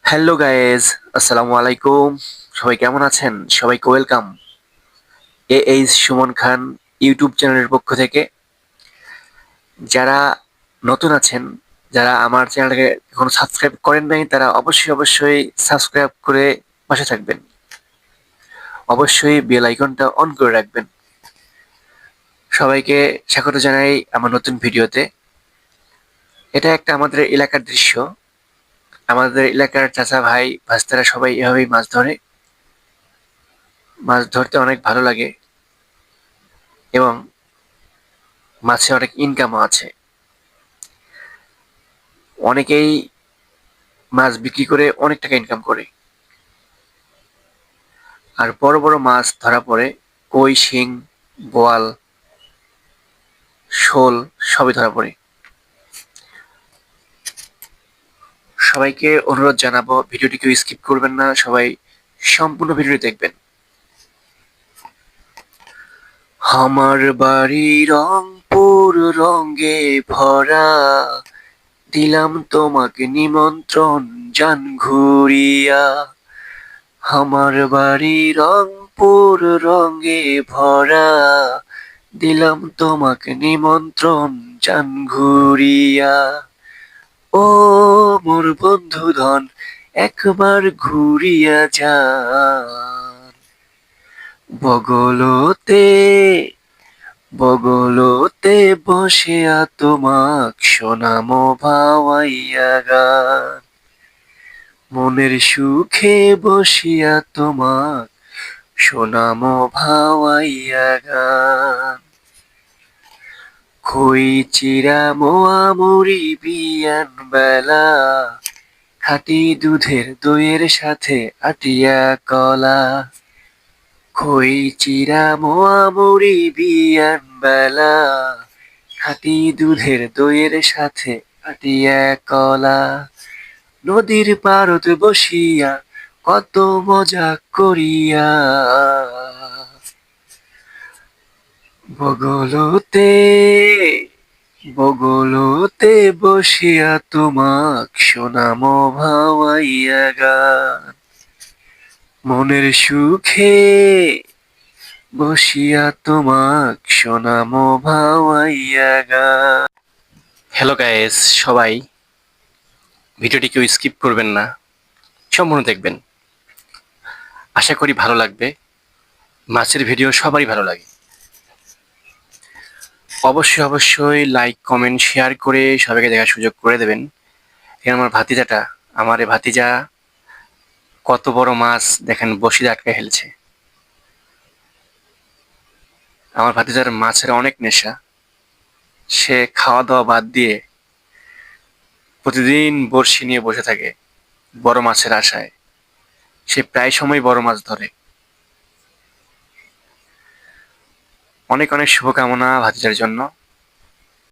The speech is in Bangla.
হ্যালো গাইজ, আসসালামু আলাইকুম। সবাই কেমন আছেন? সবাইকে ওয়েলকাম এইচ সুমন খান ইউটিউব চ্যানেলের পক্ষ থেকে। যারা নতুন আছেন, যারা আমার চ্যানেলটাকে এখনো সাবস্ক্রাইব করেন নাই, তারা অবশ্যই অবশ্যই সাবস্ক্রাইব করে পাশে থাকবেন। অবশ্যই বেল আইকনটা অন করে রাখবেন। সবাইকে স্বাগত জানাই আমার নতুন ভিডিওতে। এটা একটা আমাদের এলাকার দৃশ্য। আমাদের এলাকার চাচা ভাই ভাস্তারা সবাই এভাবেই মাছ ধরে। মাছ ধরতে অনেক ভালো লাগে এবং মাছে অনেক ইনকামও আছে। অনেকেই মাছ বিক্রি করে অনেক টাকা ইনকাম করে। আর বড় বড় মাছ ধরা পড়ে কই, শিং, বোয়াল, শোল সবই ধরা পড়ে। সবাইকে অনুরোধ জানাবো, ভিডিওটি কেউ স্কিপ করবেন না, সবাই সম্পূর্ণ ভিডিওটি দেখবেন। আমার বাড়ি রংপুর, রঙে ভরা, দিলাম তোমাকে নিমন্ত্রণ জান ঘুরিয়া। আমার বাড়ি রংপুর, রঙে ভরা, দিলাম তোমাকে নিমন্ত্রণ জান ঘুরিয়া। ও মোর বন্ধুধন, একবার ঘুরিয়া যান। বগলতে বগলতে বসিয়া তোমাক সোনাম ভাওয়াইয়া গান। মনের সুখে বসিয়া তোমাক সোনাম ভাওয়াইয়া গান। খই চিরা মোয়া মুড়ি বিয়ান বেলা, খাঁটি দুধের দইয়ের সাথে আটিয়া কলা। খই চিরা মোয়া মুড়ি বিয়ান বেলা, খাঁটি দুধের দইয়ের সাথে আটিয়া কলা। নদীর পাড়ত বসিয়া কত মজা করিয়া। বগলতে বগলতে বসিয়া তোমাক সোনাম ভাওয়াইয়া গান। মনের সুখে বসিয়া তোমাক সোনাম ভাওয়াইয়া গান। হ্যালো গাইস, সবাই ভিডিওটি কেউ স্কিপ করবেন না, সম্পূর্ণ দেখবেন। আশা করি ভালো লাগবে। মাছের ভিডিও সবারই ভালো লাগে। অবশ্যই অবশ্যই লাইক, কমেন্ট, শেয়ার করে সবাইকে দেখার সুযোগ করে দেবেন। এখানে আমার ভাতিজাটা, আমার এই ভাতিজা কত বড় মাছ দেখেন বসিতে আটকে ফেলছে। আমার ভাতিজার মাছের অনেক নেশা। সে খাওয়া দাওয়া বাদ দিয়ে প্রতিদিন বড়শি নিয়ে বসে থাকে বড় মাছের আশায়। সে প্রায় সময় বড় মাছ ধরে। অনেক অনেক শুভকামনা ভাতিজার জন্য।